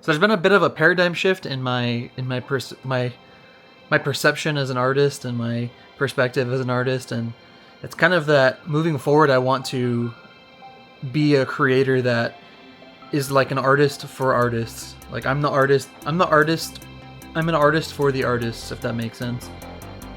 So there's been a bit of a paradigm shift in my perception as an artist and my perspective as an artist, and it's kind of that moving forward I want to be a creator that is like an artist for artists. Like I'm an artist for the artists, if that makes sense.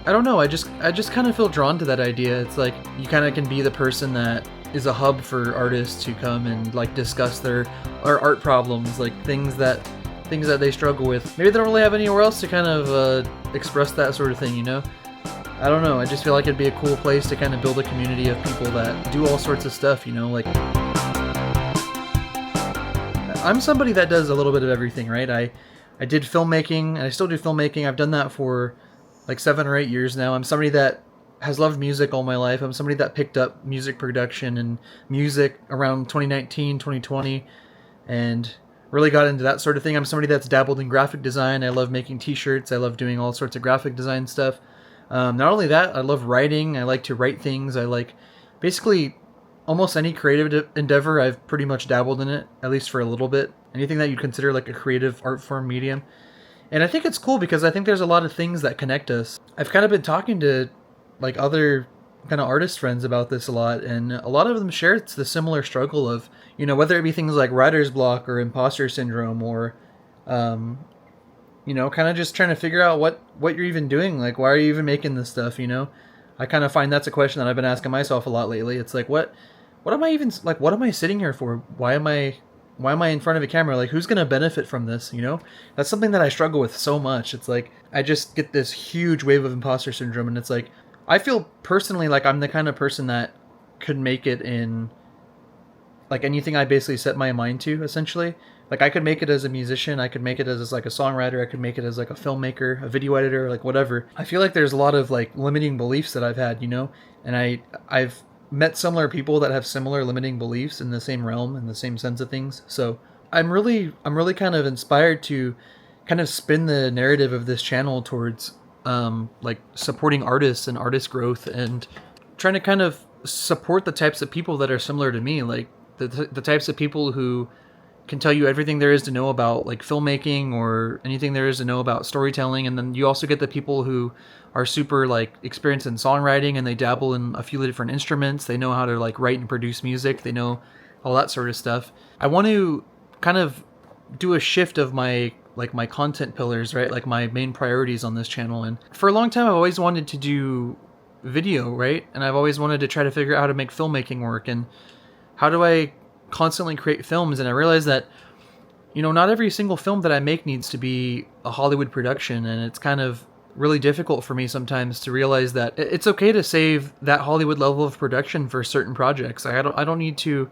I don't know, I just kind of feel drawn to that idea. It's like you kind of can be the person that is a hub for artists to come and like discuss their art problems, like things that they struggle with. Maybe they don't really have anywhere else to kind of express that sort of thing, you know? I don't know, I just feel like it'd be a cool place to kind of build a community of people that do all sorts of stuff, you know? Like, I'm somebody that does a little bit of everything, right? I did filmmaking, and I still do filmmaking. I've done that for like 7 or 8 years now. I'm somebody that has loved music all my life. I'm somebody that picked up music production and music around 2019, 2020, and really got into that sort of thing. I'm somebody that's dabbled in graphic design. I love making t-shirts. I love doing all sorts of graphic design stuff. Not only that, I love writing. I like to write things. I like basically almost any creative endeavor. I've pretty much dabbled in it, at least for a little bit. Anything that you'd consider like a creative art form medium. And I think it's cool because I think there's a lot of things that connect us. I've kind of been talking to like other kind of artist friends about this a lot, and a lot of them share the similar struggle of, you know, whether it be things like writer's block or imposter syndrome or, you know, kind of just trying to figure out what you're even doing. Like, why are you even making this stuff, you know? I kind of find that's a question that I've been asking myself a lot lately. It's like, what am I even, like, what am I sitting here for? Why am I in front of a camera? Like, who's going to benefit from this, you know? That's something that I struggle with so much. It's like, I just get this huge wave of imposter syndrome, and it's like, I feel personally like I'm the kind of person that could make it in like anything I basically set my mind to, essentially. Like, I could make it as a musician, I could make it as like a songwriter, I could make it as like a filmmaker, a video editor, like whatever. I feel like there's a lot of like limiting beliefs that I've had, you know? And I've met similar people that have similar limiting beliefs in the same realm, in the same sense of things. So I'm really kind of inspired to kind of spin the narrative of this channel towards like supporting artists and artist growth, and trying to kind of support the types of people that are similar to me, like the types of people who can tell you everything there is to know about like filmmaking or anything there is to know about storytelling. And then you also get the people who are super like experienced in songwriting, and they dabble in a few different instruments. They know how to like write and produce music. They know all that sort of stuff. I want to kind of do a shift of my content pillars, right? Like my main priorities on this channel. And for a long time, I've always wanted to do video, right? And I've always wanted to try to figure out how to make filmmaking work, and how do I constantly create films. And I realized that, you know, not every single film that I make needs to be a Hollywood production, and it's kind of really difficult for me sometimes to realize that it's okay to save that Hollywood level of production for certain projects. I don't need to,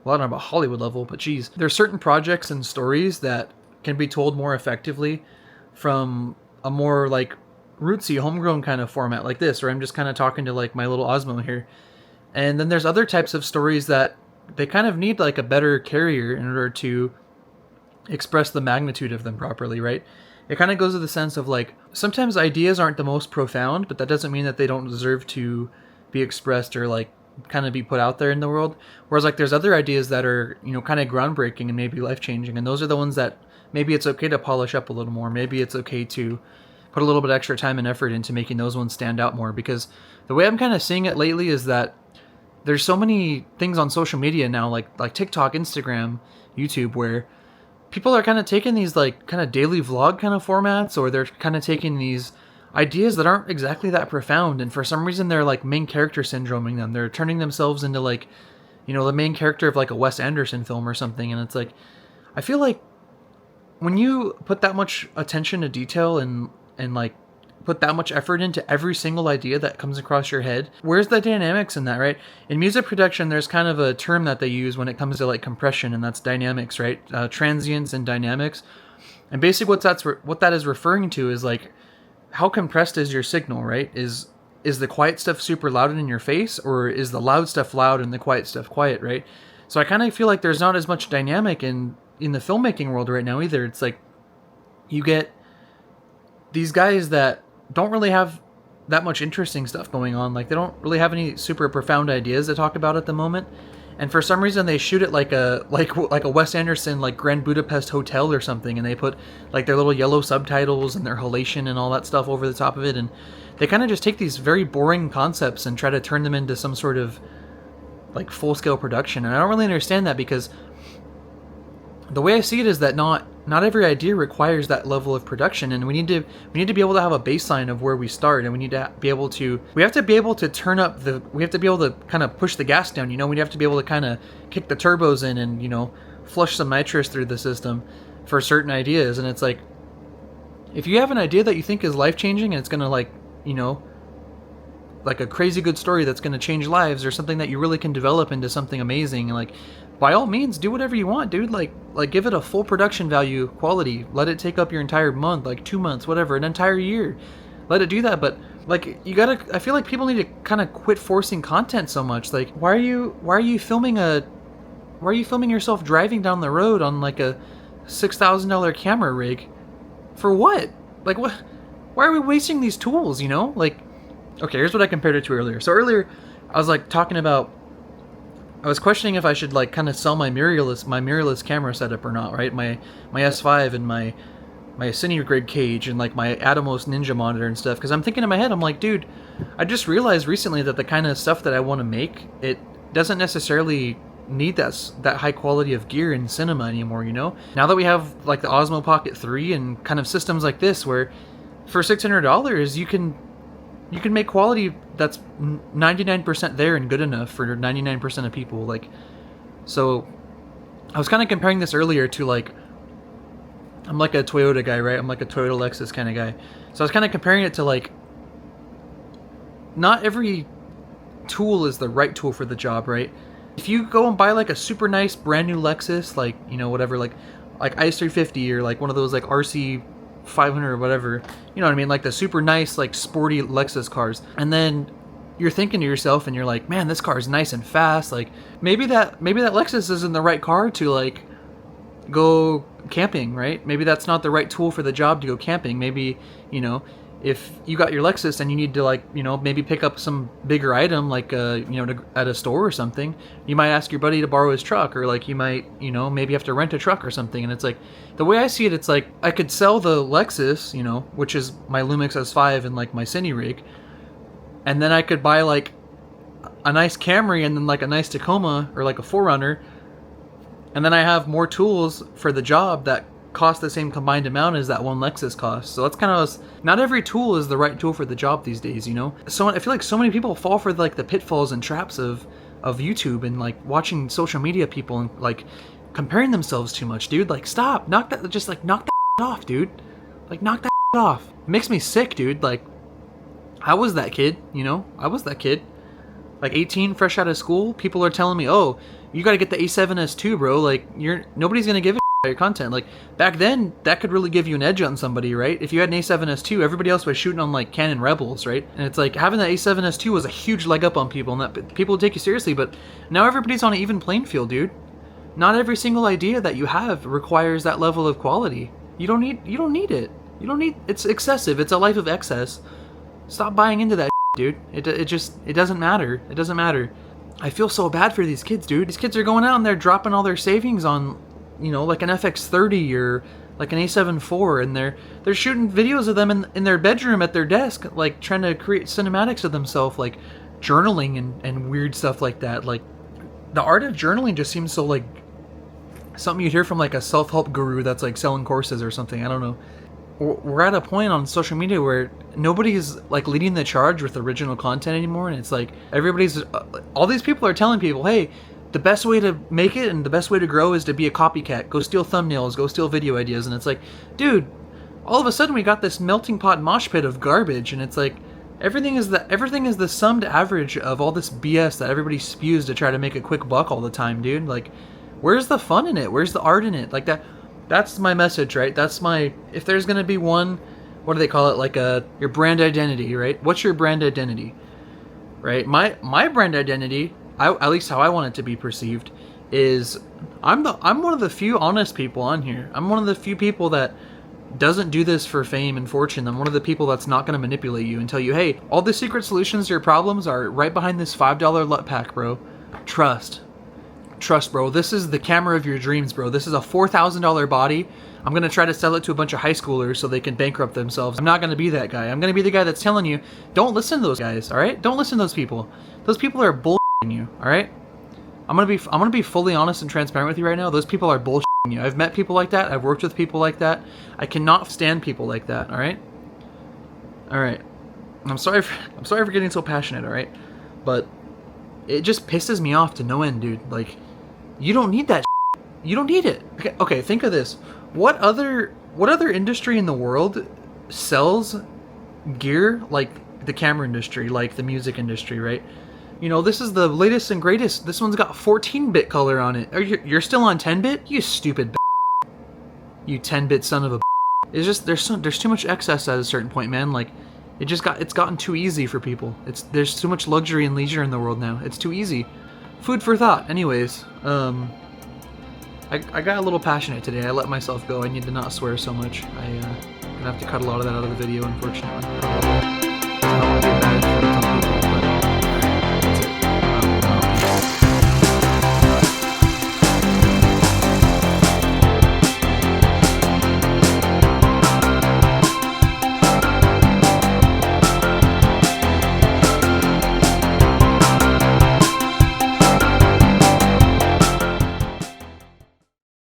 well, I don't know about Hollywood level, but geez, there's certain projects and stories that can be told more effectively from a more like rootsy, homegrown kind of format like this, where I'm just kind of talking to like my little Osmo here. And then there's other types of stories that they kind of need like a better carrier in order to express the magnitude of them properly, right? It kind of goes to the sense of like, sometimes ideas aren't the most profound, but that doesn't mean that they don't deserve to be expressed or like kind of be put out there in the world. Whereas like there's other ideas that are, you know, kind of groundbreaking and maybe life-changing, and those are the ones that maybe it's okay to polish up a little more. Maybe it's okay to put a little bit extra time and effort into making those ones stand out more, because the way I'm kind of seeing it lately is that there's so many things on social media now, like TikTok, Instagram, YouTube, where people are kind of taking these like kind of daily vlog kind of formats, or they're kind of taking these ideas that aren't exactly that profound, and for some reason they're like main character syndroming them. They're turning themselves into like, you know, the main character of like a Wes Anderson film or something. And it's like, I feel like when you put that much attention to detail and like put that much effort into every single idea that comes across your head, where's the dynamics in that, right? In music production, there's kind of a term that they use when it comes to like compression, and that's dynamics, right? Transients and dynamics. And basically what that is referring to is like, how compressed is your signal, right? Is the quiet stuff super loud and in your face, or is the loud stuff loud and the quiet stuff quiet, right? So I kind of feel like there's not as much dynamic in the filmmaking world right now either. It's like you get these guys that don't really have that much interesting stuff going on. Like, they don't really have any super profound ideas to talk about at the moment. and for some reason they shoot it like a Wes Anderson like Grand Budapest Hotel or something, and they put like their little yellow subtitles and their halation and all that stuff over the top of it, and they kind of just take these very boring concepts and try to turn them into some sort of like full-scale production. And I don't really understand that, because the way I see it is that not every idea requires that level of production, and we need to be able to have a baseline of where we start, and we have to be able to turn up we have to be able to kind of push the gas down, you know. We have to be able to kind of kick the turbos in and, you know, flush some nitrous through the system for certain ideas. And it's like, if you have an idea that you think is life-changing and it's going to, like, you know, like a crazy good story that's going to change lives, or something that you really can develop into something amazing, and like, by all means, do whatever you want, dude. Like give it a full production value quality. Let it take up your entire month, like 2 months, whatever, an entire year. Let it do that. But like, I feel like people need to kind of quit forcing content so much. Like, why are you filming yourself driving down the road on like a $6,000 camera rig? For what? Like, what? Why are we wasting these tools, you know? Like, okay, here's what I compared it to earlier. So earlier, I was like talking about, I was questioning if I should like kind of sell my mirrorless camera setup or not, right? My S5 and my cine grid cage and like my Atomos Ninja monitor and stuff. Because I'm thinking in my head, I'm like, dude, I just realized recently that the kind of stuff that I want to make, it doesn't necessarily need that high quality of gear in cinema anymore, you know? Now that we have like the Osmo Pocket 3 and kind of systems like this, where for $600 you can make quality that's 99% there and good enough for 99% of people. Like, so I was kind of comparing this earlier to, like, I'm like a Toyota guy, right? I'm like a Toyota Lexus kind of guy. So I was kind of comparing it to, like, not every tool is the right tool for the job, right? If you go and buy like a super nice brand new Lexus, like, you know, whatever, like ICE 350 or like one of those like RC 500 or whatever, you know what I mean, like the super nice like sporty Lexus cars, and then you're thinking to yourself and you're like, man, this car is nice and fast, like maybe that Lexus isn't the right car to like go camping, right? Maybe that's not the right tool for the job to go camping. Maybe, you know, if you got your Lexus and you need to, like, you know, maybe pick up some bigger item, like, you know, at a store or something, you might ask your buddy to borrow his truck, or like you might, you know, maybe have to rent a truck or something. And it's like, the way I see it, it's like I could sell the Lexus, you know, which is my Lumix S5 and like my Cine rig, and then I could buy like a nice Camry and then like a nice Tacoma or like a 4Runner, and then I have more tools for the job that cost the same combined amount as that one Lexus cost. So that's kind of, not every tool is the right tool for the job these days, you know? So I feel like so many people fall for like the pitfalls and traps of YouTube and like watching social media people and like comparing themselves too much, dude. Like, stop, knock that off, dude. Like, knock that off. It makes me sick, dude. Like, I was that kid, you know? I was that kid. Like 18, fresh out of school, people are telling me, oh, you gotta get the A7S II, bro. Like, nobody's gonna give a your content. Like, back then, that could really give you an edge on somebody, right? If you had an A7S II, everybody else was shooting on like Canon Rebels, right? And it's like, having that A7S II was a huge leg up on people, and that people would take you seriously. But now everybody's on an even playing field, dude. Not every single idea that you have requires that level of quality. You don't need it. It's excessive. It's a life of excess. Stop buying into that dude. It doesn't matter. It doesn't matter. I feel so bad for these kids, dude. These kids are going out and they're dropping all their savings on, you know, like an FX30 or like an A7 IV, and they're shooting videos of them in their bedroom at their desk, like trying to create cinematics of themselves, like journaling and weird stuff like that. Like, the art of journaling just seems so like something you'd hear from like a self-help guru that's like selling courses or something. I don't know. We're at a point on social media where nobody's like leading the charge with original content anymore, and it's like everybody's all these people are telling people, hey, the best way to make it and the best way to grow is to be a copycat. Go steal thumbnails, go steal video ideas. And it's like, dude, all of a sudden we got this melting pot mosh pit of garbage, and it's like everything is the summed average of all this BS that everybody spews to try to make a quick buck all the time, dude. Like, where's the fun in it? Where's the art in it? Like, that's my message, right? That's my, if there's gonna be one, what do they call it? Like your brand identity, right? What's your brand identity, right? My brand identity, at least how I want it to be perceived, is I'm one of the few honest people on here. I'm one of the few people that doesn't do this for fame and fortune. I'm one of the people that's not going to manipulate you and tell you, hey, all the secret solutions to your problems are right behind this $5 LUT pack, bro. Trust. Trust, bro. This is the camera of your dreams, bro. This is a $4,000 body. I'm going to try to sell it to a bunch of high schoolers so they can bankrupt themselves. I'm not going to be that guy. I'm going to be the guy that's telling you, don't listen to those guys, all right? Don't listen to those people. Those people are bullshitting you, all right? I'm going to be fully honest and transparent with you right now. Those people are bullshitting you. I've met people like that. I've worked with people like that. I cannot stand people like that, all right? All right. I'm sorry for getting so passionate, all right? But it just pisses me off to no end, dude. Like, you don't need that shit. You don't need it. Okay, think of this. What other industry in the world sells gear like the camera industry, like the music industry, right? You know, this is the latest and greatest. This one's got 14-bit color on it. You're still on 10-bit? You stupid b****. You 10-bit son of a b****. It's just there's too much excess at a certain point, man. Like, it's gotten too easy for people. There's too much luxury and leisure in the world now. It's too easy. Food for thought. Anyways, I got a little passionate today. I let myself go. I need to not swear so much. I'm gonna have to cut a lot of that out of the video, unfortunately.